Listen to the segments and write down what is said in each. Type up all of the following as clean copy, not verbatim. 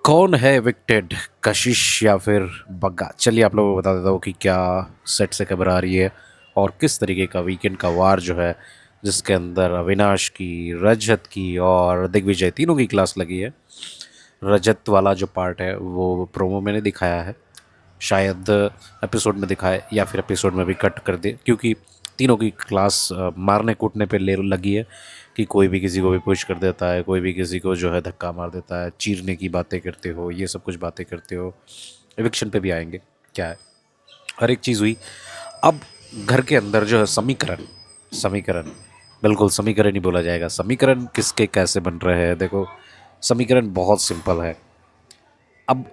कौन है एविक्टेड, कशिश या फिर बग्गा? चलिए आप लोगों को बता देता हूँ कि क्या सेट से खबर आ रही है और किस तरीके का वीकेंड का वार जो है, जिसके अंदर अविनाश की, रजत की और दिग्विजय तीनों की क्लास लगी है। रजत वाला जो पार्ट है वो प्रोमो मैंने दिखाया है, शायद एपिसोड में दिखाए या फिर एपिसोड में भी कट कर दे, क्योंकि तीनों की क्लास मारने कूटने पे ले लगी है कि कोई भी किसी को भी पुश कर देता है, कोई भी किसी को जो है धक्का मार देता है, चीरने की बातें करते हो, ये सब कुछ बातें करते हो। एविक्शन पे भी आएंगे, क्या है, हर एक चीज़ हुई। अब घर के अंदर जो है समीकरण, समीकरण, बिल्कुल समीकरण ही बोला जाएगा। समीकरण किसके कैसे बन रहे हैं, देखो समीकरण बहुत सिंपल है। अब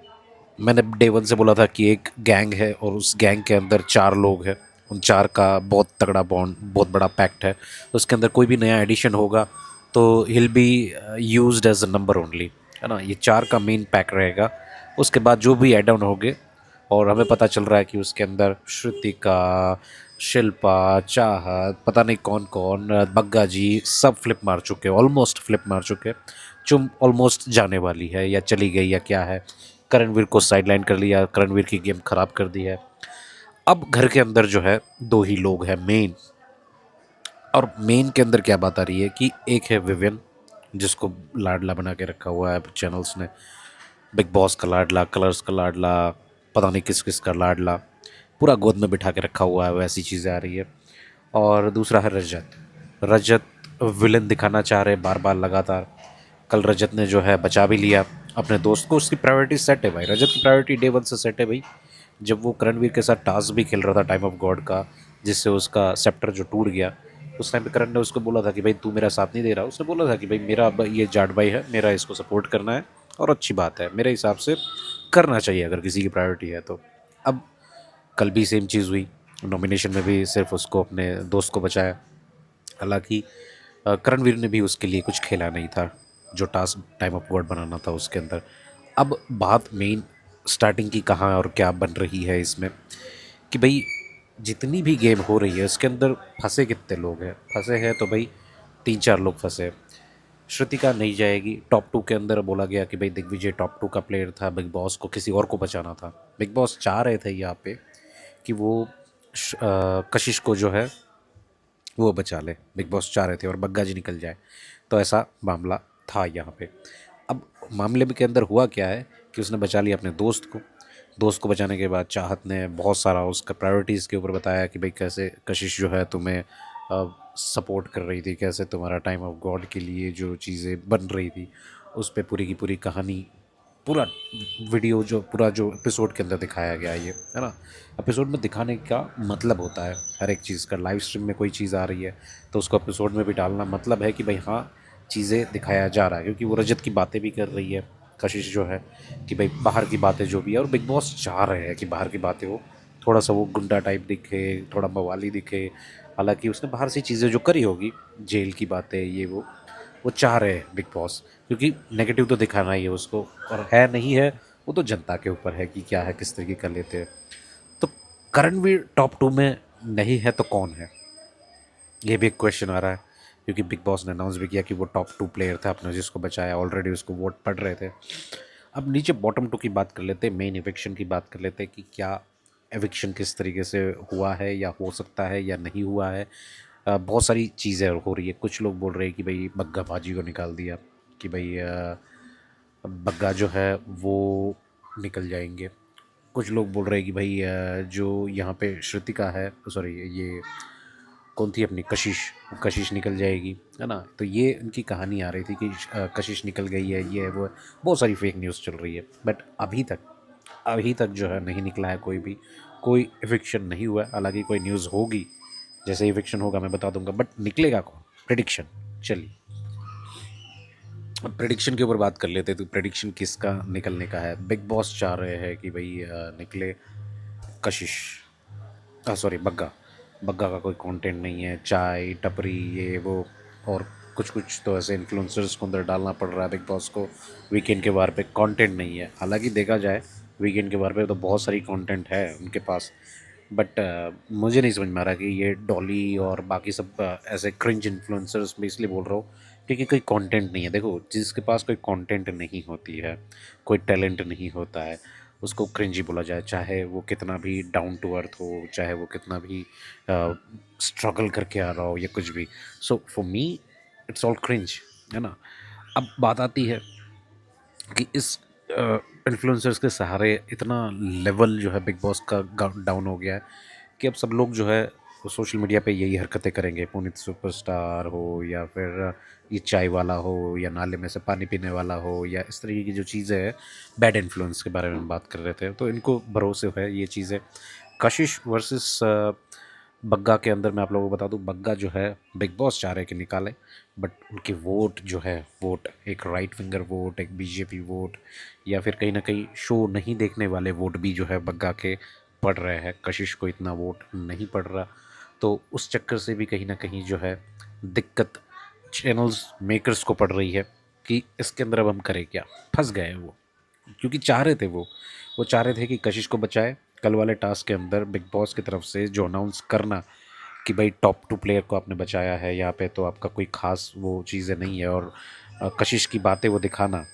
मैंने डे वन से बोला था कि एक गैंग है और उस गैंग के अंदर चार लोग हैं, उन चार का बहुत तगड़ा बॉन्ड, बहुत बड़ा पैक्ट है। उसके अंदर कोई भी नया एडिशन होगा तो will be used as a number only, है ना। ये चार का मेन पैक रहेगा। उसके बाद जो भी एड ऑन होंगे, और हमें पता चल रहा है कि उसके अंदर श्रुतिका, शिल्पा, चाहत, पता नहीं कौन कौन, बग्गा जी, सब फ्लिप मार चुके हैं, ऑलमोस्ट फ्लिप मार चुके हैं। चुम ऑलमोस्ट जाने वाली है या चली गई या क्या है। करणवीर को साइडलाइन कर लिया, करणवीर की गेम खराब कर दी है। अब घर के अंदर जो है दो ही लोग हैं मेन, और मेन के अंदर क्या बात आ रही है कि एक है विवियन, जिसको लाडला बना के रखा हुआ है चैनल्स ने। बिग बॉस का लाडला, कलर्स का लाडला, पता नहीं किस किस का लाडला, पूरा गोद में बिठा के रखा हुआ है, वैसी चीज़ें आ रही है। और दूसरा है रजत। रजत विलन दिखाना चाह रहे बार बार लगातार। कल रजत ने जो है बचा भी लिया अपने दोस्त को। उसकी प्रायोरिटी सेट है भाई, रजत की प्रायोरिटी डे वन से सेट है भाई। जब वो करणवीर के साथ टास्क भी खेल रहा था टाइम ऑफ गॉड का, जिससे उसका सेप्टर जो टूट गया, उस टाइम पे करण ने उसको बोला था कि भाई तू मेरा साथ नहीं दे रहा। उसने बोला था कि भाई मेरा अब ये जाट भाई है, मेरा इसको सपोर्ट करना है और अच्छी बात है, मेरे हिसाब से करना चाहिए अगर किसी की प्रायोरिटी है तो। अब कल भी सेम चीज़ हुई, नॉमिनेशन में भी सिर्फ उसको, अपने दोस्त को बचाया। हालांकि करणवीर ने भी उसके लिए कुछ खेला नहीं था, जो टास्क टाइम ऑफ गॉड बनाना था उसके अंदर। अब बात मेन स्टार्टिंग की कहाँ और क्या बन रही है इसमें, कि भाई जितनी भी गेम हो रही है उसके अंदर फंसे कितने लोग हैं। फंसे हैं तो भाई तीन चार लोग फंसे हैं। श्रुतिका नहीं जाएगी टॉप टू के अंदर। बोला गया कि भाई दिग्विजय टॉप टू का प्लेयर था, बिग बॉस को किसी और को बचाना था। बिग बॉस चाह रहे थे यहाँ पे कि वो कशिश को जो है वो बचा ले, बिग बॉस चाह रहे थे, और बग्गा जी निकल जाए। तो ऐसा मामला था यहाँ पे। अब मामले में के अंदर हुआ क्या है कि उसने बचा लिया अपने दोस्त को। दोस्त को बचाने के बाद चाहत ने बहुत सारा उसका प्रायोरिटीज़ के ऊपर बताया कि भाई कैसे कशिश जो है तुम्हें सपोर्ट कर रही थी, कैसे तुम्हारा टाइम ऑफ गॉड के लिए जो चीज़ें बन रही थी उस पर पूरी की पूरी कहानी, पूरा वीडियो जो पूरा जो एपिसोड के अंदर दिखाया गया है, ये है ना। एपिसोड में दिखाने का मतलब होता है हर एक चीज़ का। लाइव स्ट्रीम में कोई चीज़ आ रही है तो उसको एपिसोड में भी डालना मतलब है कि भाई हाँ, चीज़ें दिखाया जा रहा है। क्योंकि वो रजत की बातें भी कर रही है कशिश जो है, कि भाई बाहर की बातें जो भी है, और बिग बॉस चाह रहे हैं कि बाहर की बातें हो, थोड़ा सा वो गुंडा टाइप दिखे, थोड़ा मवाली दिखे। हालांकि उसने बाहर से चीज़ें जो करी होगी, जेल की बातें, ये वो चाह रहे हैं बिग बॉस, क्योंकि नेगेटिव तो दिखाना ही है उसको। और है नहीं है वो तो जनता के ऊपर है कि क्या है, किस तरीके का लेते हैं। तो करणवीर टॉप टू में नहीं है तो कौन है, ये भी एक क्वेश्चन आ रहा है। क्योंकि बिग बॉस ने अनाउंस भी किया कि वो टॉप टू प्लेयर था, अपने जिसको बचाया, ऑलरेडी उसको वोट पड़ रहे थे। अब नीचे बॉटम टू की बात कर लेते, मेन एविक्शन की बात कर लेते कि क्या एविक्शन किस तरीके से हुआ है या हो सकता है या नहीं हुआ है। बहुत सारी चीज़ें हो रही है। कुछ लोग बोल रहे हैं कि भाई बग्गा भाजी को निकाल दिया, कि भाई बग्गा जो है वो निकल जाएंगे। कुछ लोग बोल रहे हैं कि भाई जो यहाँ पे श्रुतिका है, सॉरी ये कौन थी अपनी कशिश, कशिश निकल जाएगी, है ना। तो ये उनकी कहानी आ रही थी कि कशिश निकल गई है, ये है वो है। बहुत सारी फेक न्यूज़ चल रही है, बट अभी तक जो है नहीं निकला है कोई इविक्शन नहीं हुआ है। हालांकि कोई न्यूज़ होगी, जैसे इविक्शन होगा मैं बता दूंगा, बट निकलेगा कौन, प्रिडिक्शन। चलिए अब प्रेडिक्शन के ऊपर बात कर लेते हैं। तो प्रेडिक्शन किसका निकलने का है? बिग बॉस चाह रहे हैं कि भाई निकले कशिश, सॉरी बग्गा। बग्गा का कोई कंटेंट नहीं है, चाय टपरी ये वो, और कुछ कुछ तो ऐसे इन्फ्लुएंसर्स को अंदर डालना पड़ रहा है बिग बॉस को। वीकेंड के बार पे कंटेंट नहीं है। हालांकि देखा जाए वीकेंड के बार पे तो बहुत सारी कंटेंट है उनके पास, बट मुझे नहीं समझ में आ रहा कि ये डॉली और बाकी सब ऐसे क्रिंज इन्फ्लुएंसर्स में इसलिए बोल रहा हूँ क्योंकि कोई कंटेंट नहीं है। देखो, जिसके पास कोई कंटेंट नहीं होती है, कोई टैलेंट नहीं होता है, उसको क्रिंजी बोला जाए, चाहे वो कितना भी डाउन टू अर्थ हो, चाहे वो कितना भी स्ट्रगल करके आ रहा हो या कुछ भी। So for me it's all cringe, है ना। अब बात आती है कि इस इन्फ्लुएंसर्स के सहारे इतना लेवल जो है बिग बॉस का डाउन हो गया है कि अब सब लोग जो है सोशल मीडिया पे यही हरकतें करेंगे। पुनीत सुपरस्टार हो, या फिर ये चाय वाला हो, या नाले में से पानी पीने वाला हो, या इस तरीके की जो चीज़ें हैं, बैड इन्फ्लुएंस के बारे में हम बात कर रहे थे, तो इनको भरोसे है ये चीज़ें। कशिश वर्सेस बग्गा के अंदर मैं आप लोगों को बता दूं, बग्गा जो है बिग बॉस चाह रहे कि निकाले, बट उनके वोट जो है, वोट एक राइट फिंगर वोट, एक बीजेपी वोट, या फिर कहीं ना कहीं शो नहीं देखने वाले वोट भी जो है बग्गा के पड़ रहे हैं। कशिश को इतना वोट नहीं पड़ रहा, तो उस चक्कर से भी कहीं ना कहीं जो है दिक्कत चैनल्स मेकर्स को पड़ रही है कि इसके अंदर अब हम करें क्या। फंस गए वो, क्योंकि चाह रहे थे वो चाह रहे थे कि कशिश को बचाए। कल वाले टास्क के अंदर बिग बॉस की तरफ से जो अनाउंस करना कि भाई टॉप 2 प्लेयर को आपने बचाया है, यहाँ पे तो आपका कोई खास वो चीज़ें नहीं है, और कशिश की बातें वो दिखाना,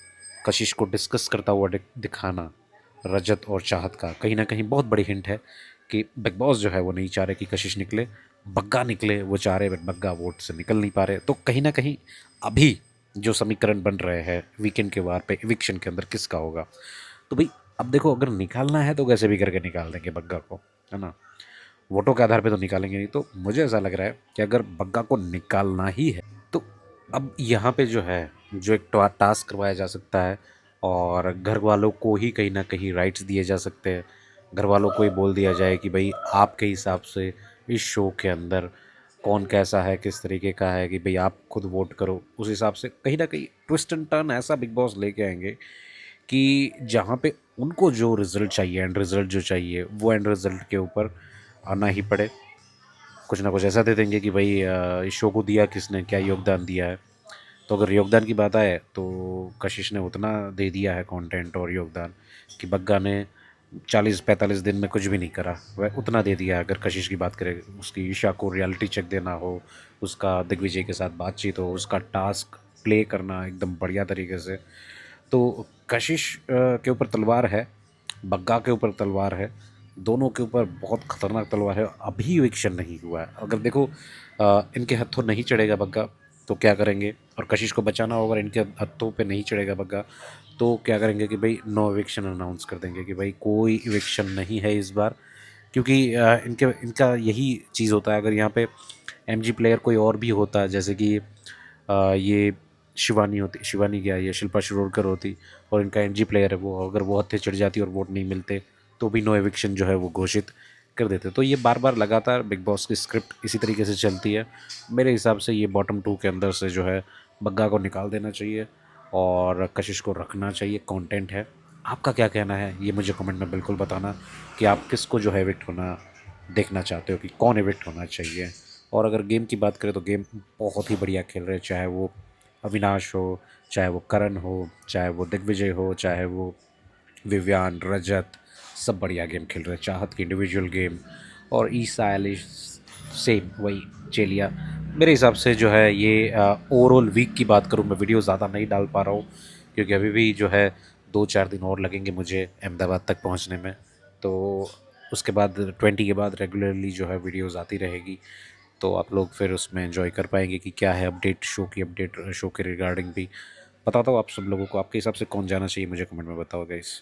कशिश को डिस्कस करता हुआ दिखाना, रजत और चाहत का कहीं ना कहीं बहुत बड़ी हिंट है कि बिग बॉस जो है वो नहीं चाह रहे कि कशिश निकले, बग्गा निकले। वो चाह रहे बट बग्गा वोट से निकल नहीं पा रहे। तो कहीं ना कहीं अभी जो समीकरण बन रहे हैं वीकेंड के वार पे इविक्शन के अंदर किसका होगा, तो भाई अब देखो, अगर निकालना है तो कैसे भी करके निकाल देंगे बग्गा को, है ना। वोटों के आधार पे तो निकालेंगे नहीं। तो मुझे ऐसा लग रहा है कि अगर बग्गा को निकालना ही है तो अब यहाँ पे जो है, जो एक टास्क करवाया जा सकता है, और घर वालों को ही कहीं ना कहीं राइट्स दिए जा सकते हैं। घर वालों को ही बोल दिया जाए कि भाई आपके हिसाब से इस शो के अंदर कौन कैसा है, किस तरीके का है, कि भाई आप खुद वोट करो। उस हिसाब से कहीं ना कहीं ट्विस्ट एंड टर्न ऐसा बिग बॉस लेके आएंगे कि जहाँ पे उनको जो रिज़ल्ट चाहिए, एंड रिज़ल्ट जो चाहिए, वो एंड रिज़ल्ट के ऊपर आना ही पड़े। कुछ ना कुछ ऐसा दे देंगे कि भाई इस शो को दिया किसने, क्या योगदान दिया है। तो अगर योगदान की बात आए तो कशिश ने उतना दे दिया है कंटेंट और योगदान कि बग्गा ने 40-45 दिन में कुछ भी नहीं करा, वह उतना दे दिया है। अगर कशिश की बात करें, उसकी ईशा को रियलिटी चेक देना हो, उसका दिग्विजय के साथ बातचीत हो, उसका टास्क प्ले करना एकदम बढ़िया तरीके से, तो कशिश के ऊपर तलवार है, बग्गा के ऊपर तलवार है, दोनों के ऊपर बहुत खतरनाक तलवार है। अभी इविक्शन नहीं हुआ है। अगर देखो इनके हथों नहीं चढ़ेगा बग्गा तो क्या करेंगे, और कशिश को बचाना होगा, और इनके हथों पे नहीं चढ़ेगा बग्गा तो क्या करेंगे कि भाई नो इविक्शन अनाउंस कर देंगे कि भाई कोई इविक्शन नहीं है इस बार। क्योंकि इनके इनका यही चीज़ होता है। अगर यहाँ पे एमजी प्लेयर कोई और भी होता, जैसे कि ये शिवानी होती, शिवानी क्या, ये शिल्पा शिरोडकर होती, और इनका एनजी प्लेयर है वो, अगर वो हत्थे चढ़ जाती और वोट नहीं मिलते तो भी नो एविक्शन जो है वो घोषित कर देते। तो ये बार बार लगातार बिग बॉस की स्क्रिप्ट इसी तरीके से चलती है। मेरे हिसाब से ये बॉटम 2 के अंदर से जो है बग्गा को निकाल देना चाहिए और कशिश को रखना चाहिए। कंटेंट है। आपका क्या कहना है ये मुझे कमेंट में बिल्कुल बताना कि आप किसको जो है एविक्ट होना देखना चाहते हो, कि कौन एविक्ट होना चाहिए। और अगर गेम की बात करें तो गेम बहुत ही बढ़िया खेल रहे हैं, चाहे वो अविनाश हो, चाहे वो करण हो, चाहे वो दिग्विजय हो, चाहे वो विवियान, रजत, सब बढ़िया गेम खेल रहे हैं। चाहत की इंडिविजुअल गेम, और ईसा एलिश सेम वही चेलिया। मेरे हिसाब से जो है ये ओवरऑल वीक की बात करूँ, मैं वीडियो ज़्यादा नहीं डाल पा रहा हूँ क्योंकि अभी भी जो है 2-4 दिन और लगेंगे मुझे अहमदाबाद तक पहुँचने में। तो उसके बाद 20 के बाद रेगुलरली जो है वीडियोज़ आती रहेगी, तो आप लोग फिर उसमें एंजॉय कर पाएंगे कि क्या है अपडेट, शो की अपडेट, शो के रिगार्डिंग भी बताता हूँ आप सब लोगों को। आपके हिसाब से कौन जाना चाहिए मुझे कमेंट में बताओ गाइस।